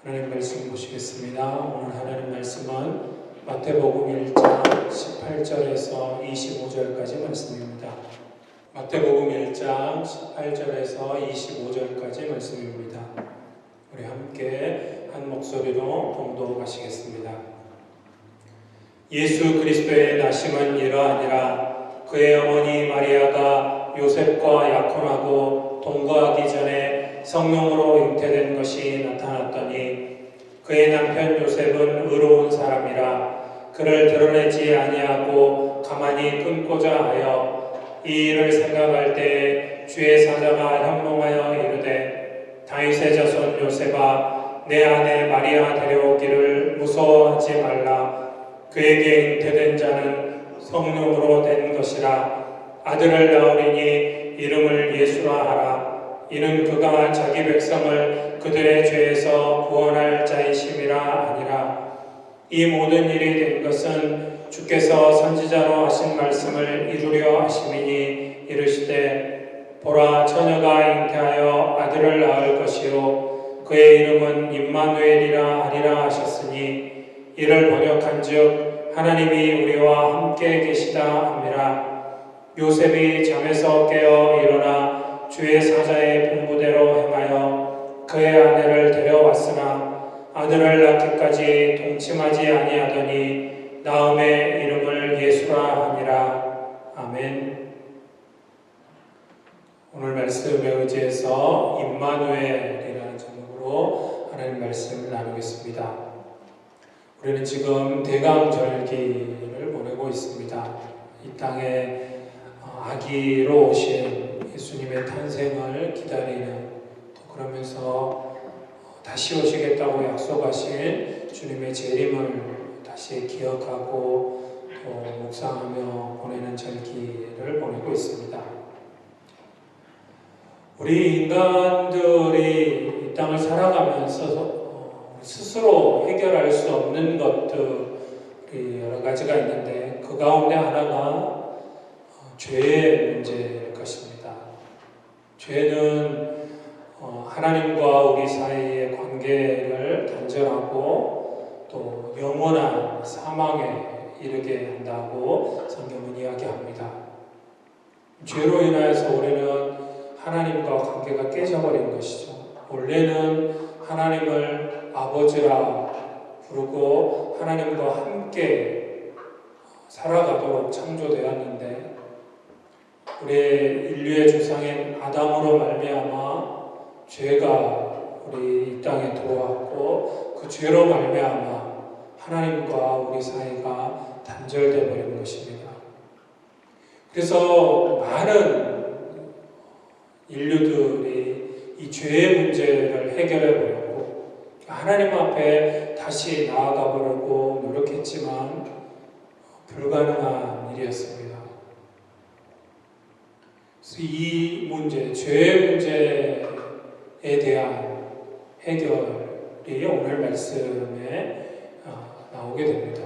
하나님 말씀 보시겠습니다. 오늘 하나님 말씀은 마태복음 1장 18절에서 25절까지 말씀입니다. 마태복음 1장 18절에서 25절까지 말씀입니다. 우리 함께 한 목소리로 봉독하시겠습니다. 예수 그리스도의 나심은 이러하니라. 그의 어머니 마리아가 요셉과 약혼하고 동거하기 전에 성령으로 잉태된 것이 나타났더니 그의 남편 요셉은 의로운 사람이라 그를 드러내지 아니하고 가만히 끊고자 하여 이 일을 생각할 때 주의 사자가 현몽하여 이르되 다윗의 자손 요셉아 내 아내 마리아 데려오기를 무서워하지 말라. 그에게 잉태된 자는 성령으로 된 것이라. 아들을 낳으리니 이름을 예수라 하라. 이는 그가 자기 백성을 그들의 죄에서 구원할 자이심이라 아니라. 이 모든 일이 된 것은 주께서 선지자로 하신 말씀을 이루려 하심이니 이르시되 보라 처녀가 잉태하여 아들을 낳을 것이요 그의 이름은 임마누엘이라 하리라 하셨으니 이를 번역한즉 하나님이 우리와 함께 계시다 함이라. 요셉이 잠에서 깨어 일어나 주의 사자의 분부대로 행하여 그의 아내를 데려왔으나 아들을 낳기까지 동침하지 아니하더니 낳음의 이름을 예수라 하니라. 아멘. 오늘 말씀에 의지해서 임마누엘이라는 제목으로 하나님 말씀을 나누겠습니다. 우리는 지금 대강절기를 보내고 있습니다. 이 땅에 아기로 오신 예수님의 탄생을 기다리는, 또 그러면서 다시 오시겠다고 약속하신 주님의 재림을 다시 기억하고 또 묵상하며 보내는 절기를 보내고 있습니다. 우리 인간들이 이 땅을 살아가면서 스스로 해결할 수 없는 것들이 여러 가지가 있는데 그 가운데 하나가 죄의 문제일 것입니다. 죄는 하나님과 우리 사이의 관계를 단절하고 또 영원한 사망에 이르게 한다고 성경은 이야기합니다. 죄로 인하여서 우리는 하나님과 관계가 깨져버린 것이죠. 원래는 하나님을 아버지라 부르고 하나님과 함께 살아가도록 창조되었는데 우리의 인류의 조상인 아담으로 말미암아 죄가 우리 이 땅에 들어왔고 그 죄로 말미암아 하나님과 우리 사이가 단절되어 버린 것입니다. 그래서 많은 인류들이 이 죄의 문제를 해결해 보려고 하나님 앞에 다시 나아가 보려고 노력했지만 불가능한 일이었습니다. 이 문제, 죄의 문제에 대한 해결이 오늘 말씀에 나오게 됩니다.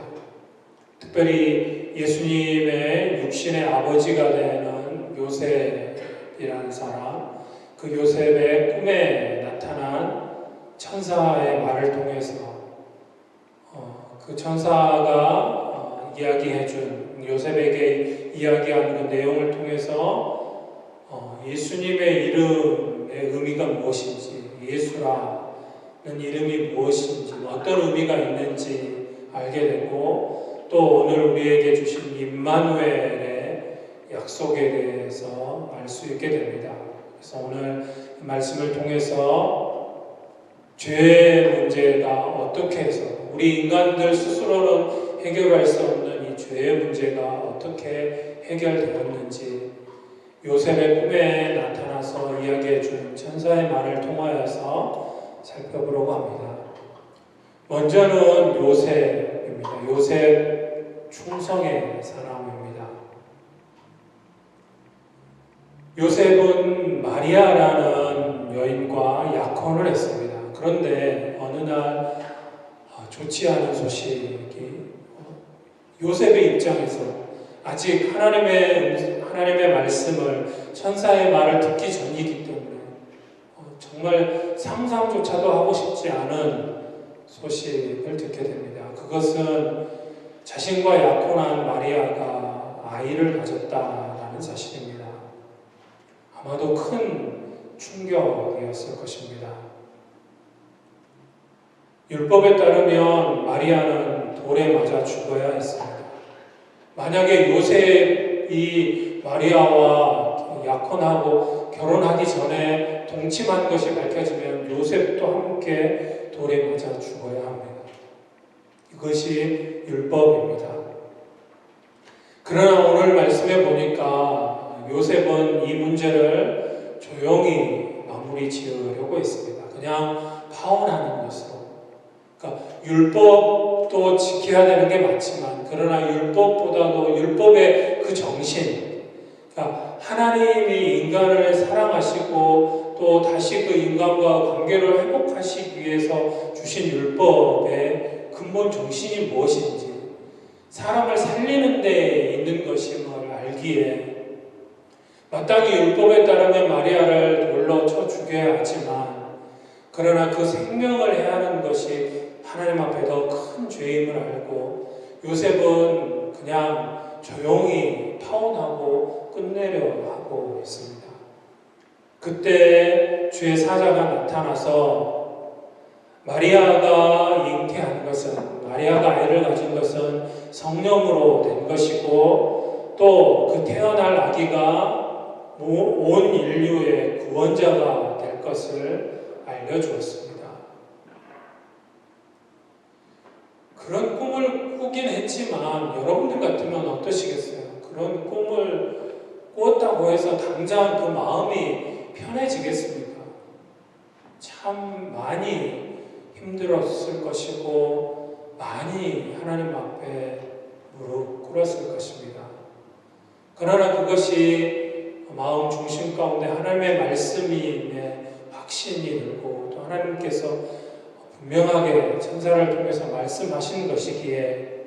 특별히 예수님의 육신의 아버지가 되는 요셉이라는 사람, 그 요셉의 꿈에 나타난 천사의 말을 통해서 그 천사가 이야기해준 요셉에게 이야기하는 그 내용을 통해서 예수님의 이름의 의미가 무엇인지, 예수라는 이름이 무엇인지, 어떤 의미가 있는지 알게 되고 또 오늘 우리에게 주신 임마누엘의 약속에 대해서 알 수 있게 됩니다. 그래서 오늘 말씀을 통해서 죄의 문제가 어떻게 해서 우리 인간들 스스로는 해결할 수 없는 이 죄의 문제가 어떻게 해결되었는지 요셉의 꿈에 나타나서 이야기해 준 천사의 말을 통하여서 살펴보려고 합니다. 먼저는 요셉입니다. 요셉 충성의 사람입니다. 요셉은 마리아라는 여인과 약혼을 했습니다. 그런데 어느 날 좋지 않은 소식이 요셉의 입장에서 아직 하나님의 말씀을 천사의 말을 듣기 전이기 때문에 정말 상상조차도 하고 싶지 않은 소식을 듣게 됩니다. 그것은 자신과 약혼한 마리아가 아이를 가졌다라는 사실입니다. 아마도 큰 충격이었을 것입니다. 율법에 따르면 마리아는 돌에 맞아 죽어야 했습니다. 만약에 요셉이 마리아와 약혼하고 결혼하기 전에 동침한 것이 밝혀지면 요셉도 함께 돌에 맞아 죽어야 합니다. 이것이 율법입니다. 그러나 오늘 말씀해 보니까 요셉은 이 문제를 조용히 마무리 지으려고 했습니다. 그냥 파혼하는 것으로. 그러니까 율법도 지켜야 되는 게 맞지만, 그러나 율법보다도 율법의 그 정신, 그러니까 하나님이 인간을 사랑하시고 또 다시 그 인간과 관계를 회복하시기 위해서 주신 율법의 근본 정신이 무엇인지, 사람을 살리는 데 있는 것임을 알기에 마땅히 율법에 따르면 마리아를 돌로 쳐 죽여야 하지만, 그러나 그 생명을 해하는 것이 하나님 앞에 더 큰 죄임을 알고 요셉은 그냥 조용히 파혼하고 끝내려 하고 있습니다. 그때 주의 사자가 나타나서 마리아가 잉태한 것은, 마리아가 아이를 가진 것은 성령으로 된 것이고 또 그 태어날 아기가 온 인류의 구원자가 될 것을 알려주었습니다. 그런 꿈을 꾸긴 했지만 여러분들 같으면 어떠시겠어요? 그런 꿈을 꾸었다고 해서 당장 그 마음이 편해지겠습니까? 참 많이 힘들었을 것이고 많이 하나님 앞에 무릎 꿇었을 것입니다. 그러나 그것이 마음 중심 가운데 하나님의 말씀이 확신이 들고 또 하나님께서 분명하게 천사를 통해서 말씀하신 것이기에,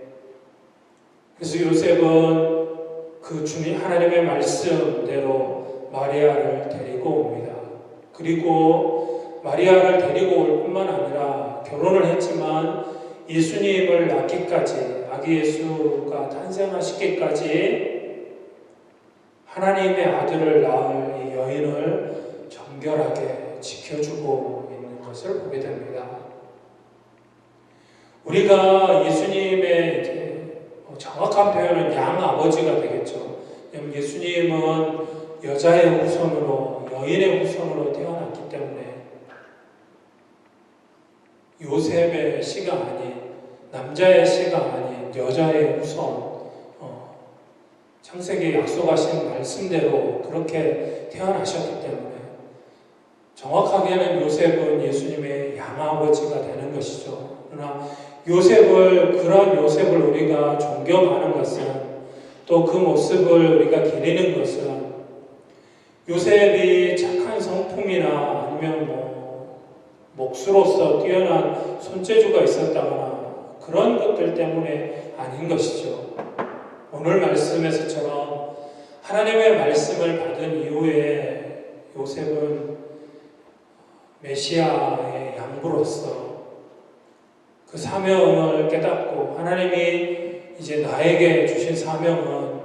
그래서 요셉은 그 주님 하나님의 말씀대로 마리아를 데리고 옵니다. 그리고 마리아를 데리고 올 뿐만 아니라 결혼을 했지만 예수님을 낳기까지, 아기 예수가 탄생하시기까지 하나님의 아들을 낳을 이 여인을 정결하게 지켜주고 있는 것을 보게 됩니다. 우리가 예수님의 이제 정확한 표현은 양아버지가 되겠죠. 예수님은 여자의 후손으로, 여인의 후손으로 태어났기 때문에 요셉의 씨가 아닌, 남자의 씨가 아닌 여자의 후손, 창세기에 약속하신 말씀대로 그렇게 태어나셨기 때문에 정확하게는 요셉은 예수님의 양아버지가 되는 것이죠. 그러나 그런 요셉을 우리가 존경하는 것은, 또 그 모습을 우리가 기리는 것은, 요셉이 착한 성품이나 아니면 목수로서 뛰어난 손재주가 있었다거나 그런 것들 때문에 아닌 것이죠. 오늘 말씀에서처럼 하나님의 말씀을 받은 이후에 요셉은 메시아의 양부로서 그 사명을 깨닫고, 하나님이 이제 나에게 주신 사명은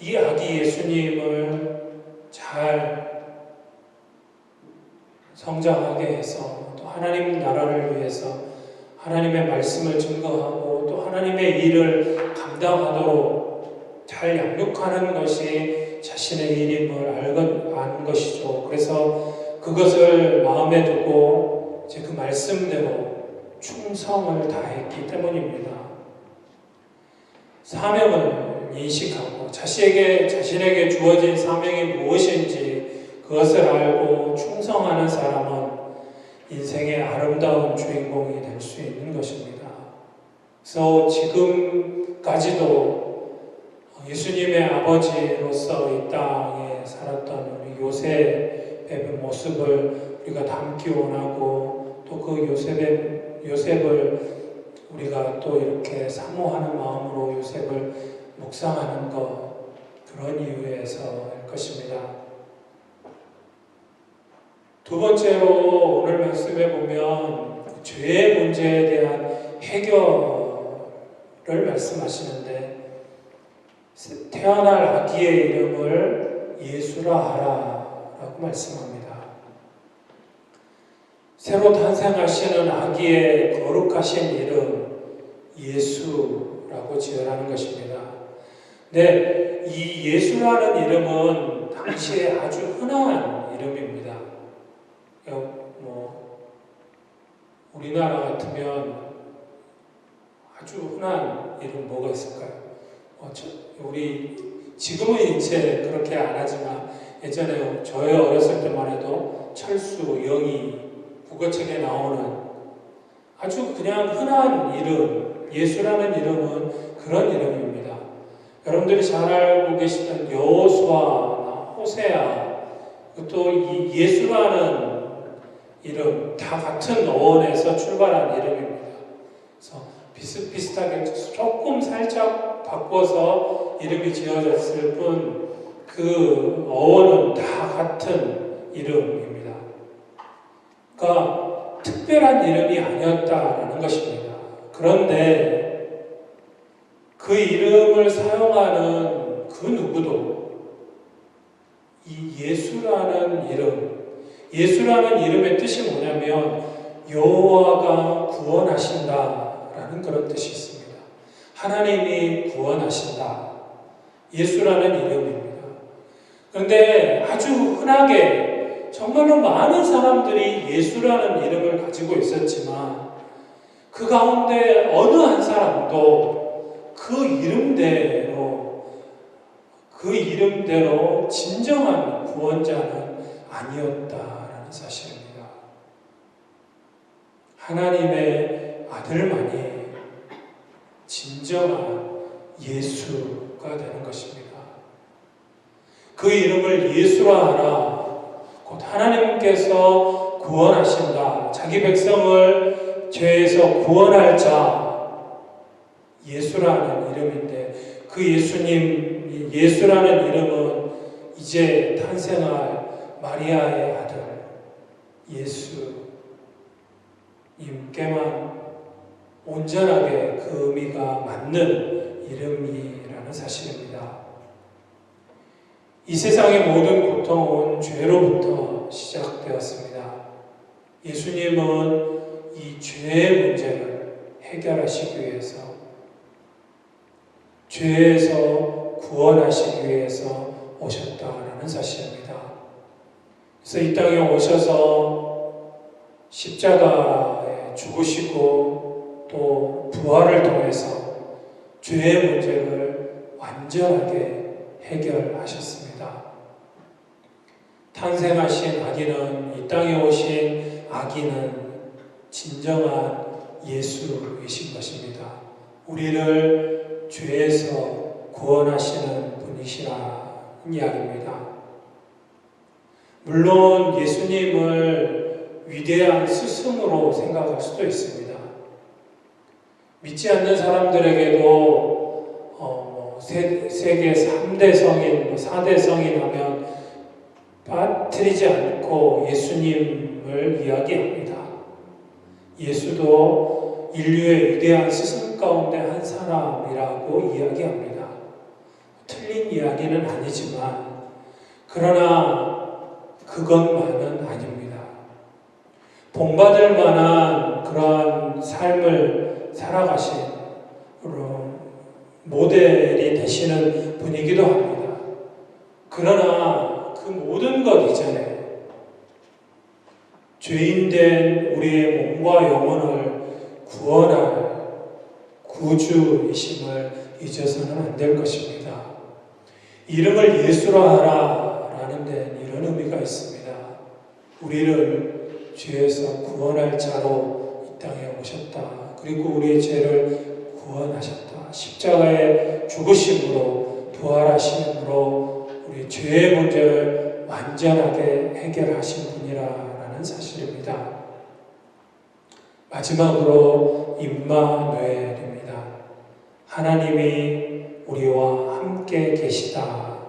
이 아기 예수님을 잘 성장하게 해서 또 하나님 나라를 위해서 하나님의 말씀을 증거하고 또 하나님의 일을 감당하도록 잘 양육하는 것이 자신의 일임을 아는 것이죠. 그래서 그것을 마음에 두고 이제 그 말씀대로 충성을 다했기 때문입니다. 사명을 인식하고 자신에게 주어진 사명이 무엇인지 그것을 알고 충성하는 사람은 인생의 아름다운 주인공이 될 수 있는 것입니다. 그래서 지금까지도 예수님의 아버지로서 이 땅에 살았던 우리 요셉의 모습을 우리가 담기 원하고, 또 그 요셉을 우리가 또 이렇게 사모하는 마음으로 요셉을 묵상하는 것, 그런 이유에서일 것입니다. 두 번째로 오늘 말씀해 보면 죄의 문제에 대한 해결을 말씀하시는데 태어날 아기의 이름을 예수라 하라 라고 말씀합니다. 새로 탄생하시는 아기의 거룩하신 이름 예수라고 지어라는 것입니다. 네, 이 예수라는 이름은 당시에 아주 흔한 이름입니다. 우리나라 같으면 아주 흔한 이름 뭐가 있을까요? 우리 지금은 이제 그렇게 안 하지만 예전에 저희 어렸을 때만 해도 철수, 영희, 국어책에 나오는 아주 그냥 흔한 이름, 예수라는 이름은 그런 이름입니다. 여러분들이 잘 알고 계시던 여호수아나 호세아, 또 이 예수라는 이름 다 같은 어원에서 출발한 이름입니다. 그래서 비슷비슷하게 조금 살짝 바꿔서 이름이 지어졌을 뿐 그 어원은 다 같은 이름입니다. 그러니까 특별한 이름이 아니었다라는 것입니다. 그런데 그 이름을 사용하는 그 누구도 이 예수라는 예수라는 이름의 뜻이 뭐냐면 여호와가 구원하신다라는 그런 뜻이 있습니다. 하나님이 구원하신다. 예수라는 이름입니다. 그런데 아주 흔하게 정말로 많은 사람들이 예수라는 이름을 가지고 있었지만 그 가운데 어느 한 사람도 그 이름대로 진정한 구원자는 아니었다라는 사실입니다. 하나님의 아들만이 진정한 예수가 되는 것입니다. 그 이름을 예수라 하라. 곧 하나님께서 구원하신다. 자기 백성을 죄에서 구원할 자 예수라는 이름인데 그 예수라는 이름은 이제 탄생할 마리아의 아들 예수님께만 온전하게 그 의미가 맞는 이름이라는 사실입니다. 이 세상의 모든 고통은 죄로부터 시작되었습니다. 예수님은 이 죄의 문제를 해결하시기 위해서, 죄에서 구원하시기 위해서 오셨다라는 사실입니다. 그래서 이 땅에 오셔서 십자가에 죽으시고 또 부활을 통해서 죄의 문제를 완전하게 해결하셨습니다. 탄생하신 아기는, 이 땅에 오신 아기는 진정한 예수이신 것입니다. 우리를 죄에서 구원하시는 분이시라는 이야기입니다. 물론 예수님을 위대한 스승으로 생각할 수도 있습니다. 믿지 않는 사람들에게도 세계 3대 성인, 4대 성인 하면 빠뜨리지 않고 예수님을 이야기합니다. 예수도 인류의 위대한 스승 가운데 한 사람이라고 이야기합니다. 틀린 이야기는 아니지만 그러나 그것만은 아닙니다. 본받을 만한 그러한 삶을 살아가신 모델이 되시는 분이기도 합니다. 그러나 그 모든 것 이전에 죄인된 우리의 몸과 영혼을 구원할 구주이심을 잊어서는 안 될 것입니다. 이름을 예수라 하라라는 데는 이런 의미가 있습니다. 우리를 죄에서 구원할 자로 이 땅에 오셨다. 그리고 우리의 죄를 구원하셨다. 십자가의 죽으심으로 부활하심으로 우리 죄의 문제를 완전하게 해결하신 분이라는 사실입니다. 마지막으로 임마누엘입니다. 하나님이 우리와 함께 계시다.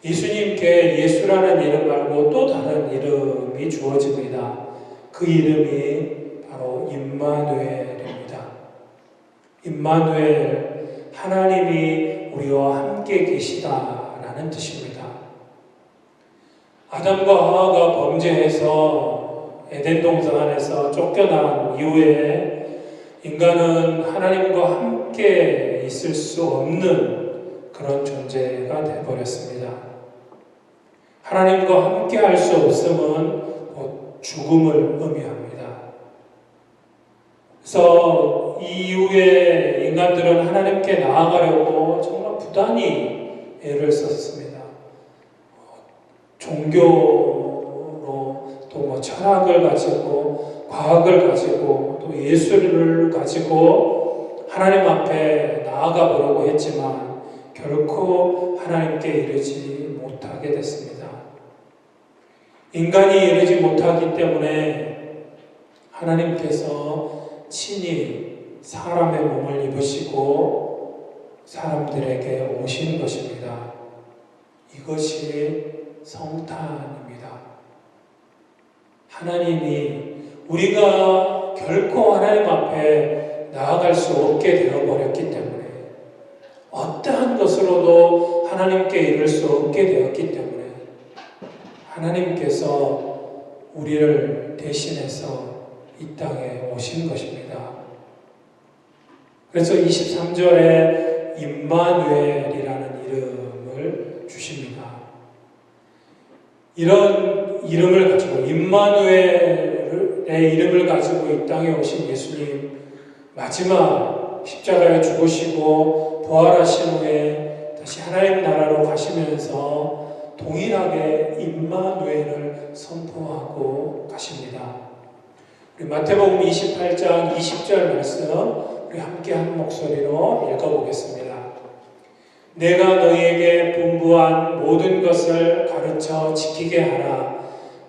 예수님께 예수라는 이름 말고 또 다른 이름이 주어집니다. 그 이름이 바로 임마누엘입니다. 임마누엘, 하나님이 우리와 함께 계시다라는 뜻입니다. 아담과 하와가 범죄해서 에덴 동산 안에서 쫓겨난 이후에 인간은 하나님과 함께 있을 수 없는 그런 존재가 되어버렸습니다. 하나님과 함께 할 수 없음은 곧 죽음을 의미합니다. 그래서 이 이후에 인간들은 하나님께 나아가려고 정말 부단히 애를 썼습니다. 종교로 또 철학을 가지고 과학을 가지고 또 예술을 가지고 하나님 앞에 나아가 보려고 했지만 결코 하나님께 이르지 못하게 됐습니다. 인간이 이르지 못하기 때문에 하나님께서 친히 사람의 몸을 입으시고 사람들에게 오신 것입니다. 이것이 성탄입니다. 하나님이 우리가 결코 하나님 앞에 나아갈 수 없게 되어버렸기 때문에 어떠한 것으로도 하나님께 이룰 수 없게 되었기 때문에 하나님께서 우리를 대신해서 이 땅에 오신 것입니다. 그래서 23절에 임마누엘이라는 이름을 주십니다. 이런 이름을 가지고 임마누엘의 이름을 가지고 이 땅에 오신 예수님, 마지막 십자가에 죽으시고 부활하신 후에 다시 하나님 나라로 가시면서 동일하게 임마누엘을 선포하고 가십니다. 우리 마태복음 28장 20절 말씀 우리 함께 한 목소리로 읽어보겠습니다. 내가 너희에게 분부한 모든 것을 가르쳐 지키게 하라.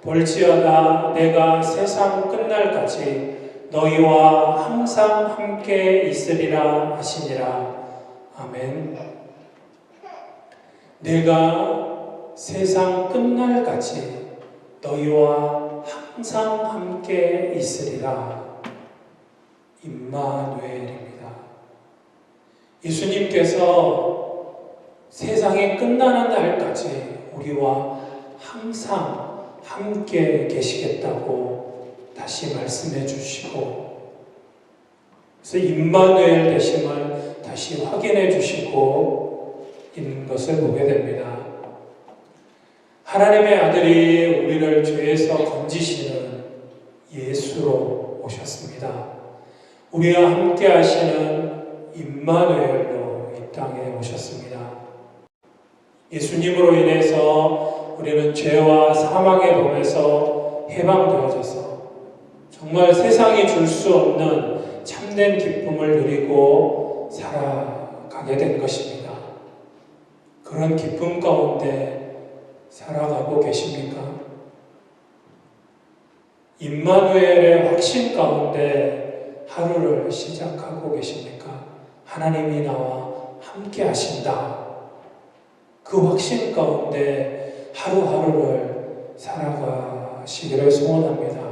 볼지어다 내가 세상 끝날까지 너희와 항상 함께 있으리라 하시니라. 아멘. 내가 세상 끝날까지 너희와 항상 함께 있으리라. 임마누엘입니다. 예수님께서 세상이 끝나는 날까지 우리와 항상 함께 계시겠다고 다시 말씀해 주시고, 그래서 임마누엘 되심을 다시 확인해 주시고 있는 것을 보게 됩니다. 하나님의 아들이 우리를 죄에서 건지시는 예수로 오셨습니다. 우리와 함께 하시는 임마누엘로 이 땅에 오셨습니다. 예수님으로 인해서 우리는 죄와 사망의 법에서 해방되어져서 정말 세상이 줄 수 없는 참된 기쁨을 누리고 살아가게 된 것입니다. 그런 기쁨 가운데 살아가고 계십니까? 임마누엘의 확신 가운데 하루를 시작하고 계십니까? 하나님이 나와 함께 하신다. 그 확신 가운데 하루하루를 살아가시기를 소원합니다.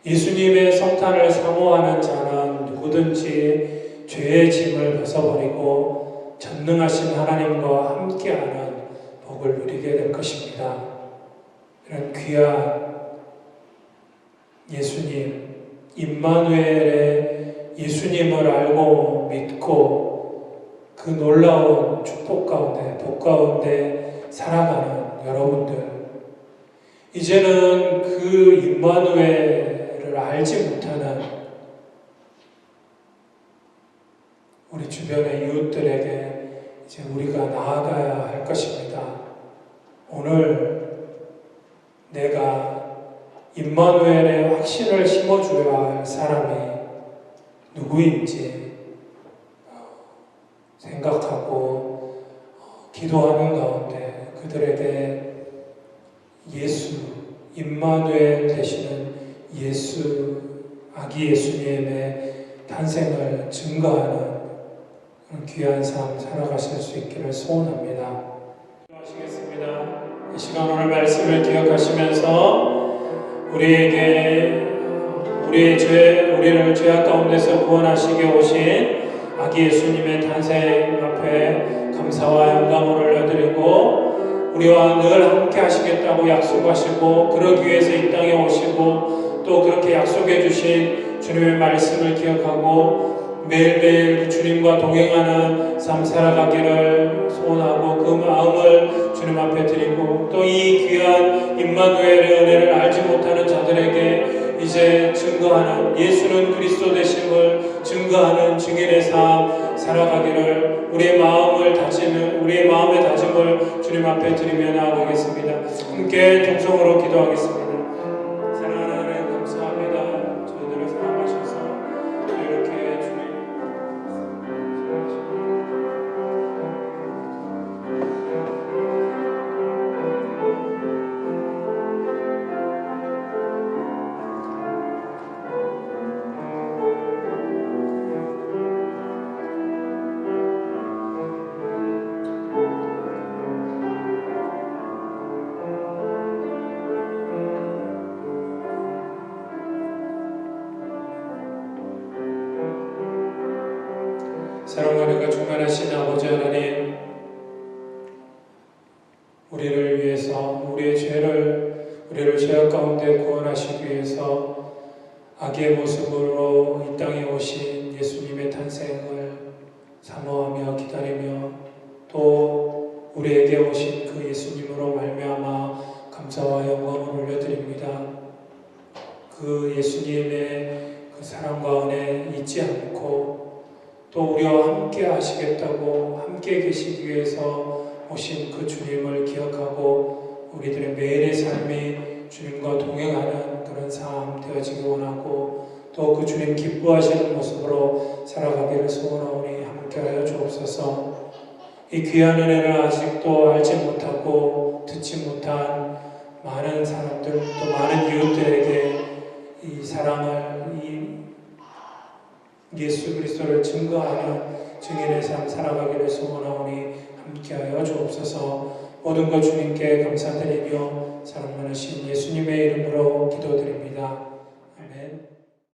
예수님의 성탄을 사모하는 자는 누구든지 죄의 짐을 벗어버리고 전능하신 하나님과 함께하는 복을 누리게 될 것입니다. 이런 귀한 예수님, 임마누엘의 예수님을 알고 믿고 그 놀라운 축복 가운데, 복 가운데 살아가는 여러분들, 이제는 그 임마누엘을 알지 못하는 우리 주변의 이웃들에게 이제 우리가 나아가야 할 것입니다. 오늘 내가 임마누엘의 확신을 심어줘야 할 사람이 누구인지 생각하고 기도하는 가운데 그들에게 예수, 임마누엘 되시는 예수, 아기 예수님의 탄생을 증거하는 그런 귀한 삶 살아가실 수 있기를 소원합니다. 기도하겠습니다. 이 시간 오늘 말씀을 기억하시면서 우리를 죄악 가운데서 구원하시게 오신 아기 예수님의 탄생 앞에 감사와 영광을 올려드리고, 우리와 늘 함께 하시겠다고 약속하시고 그러기 위해서 이 땅에 오시고 또 그렇게 약속해 주신 주님의 말씀을 기억하고 매일매일 주님과 동행하는 삶 살아가기를 소원하고, 그 마음을 주님 앞에 드리고, 또 이 귀한 임마누엘의 은혜를 알지 못하는 자들에게 이제 증거하는, 예수는 그리스도 되심을 증거하는 증인의 삶 살아가기를 우리의 마음의 다짐을 주님 앞에 드리며 나아가겠습니다. 함께 동성으로 기도하겠습니다. 사랑하는 하나님 감사합니다. 저희들을 사랑하셔서 이렇게 주님 사랑과 은혜가 충만하신 아버지 하나님, 우리를 위해서 우리를 죄악 가운데 구원하시기 위해서 아기의 모습으로 이 땅에 오신 예수님의 탄생을 사모하며 기다리며, 또 우리에게 오신 그 예수님으로 말미암아 감사와 영광을 올려드립니다. 그 예수님의 그 사랑과 은혜 잊지 않고, 또 우리와 함께 하시겠다고 함께 계시기 위해서 오신 그 주님을 기억하고 우리들의 매일의 삶이 주님과 동행하는 그런 삶 되어지기 원하고, 또 그 주님 기뻐하시는 모습으로 살아가기를 소원하오니 함께하여 주옵소서. 이 귀한 은혜를 아직도 알지 못하고 듣지 못한 많은 사람들, 또 많은 이웃들에게 이 사랑을, 이 예수 그리스도를 증거하는 증인의 삶 살아가기를 소원하오니 함께하여 주옵소서. 모든 것 주님께 감사드리며 사랑 많으신 예수님의 이름으로 기도드립니다. 아멘.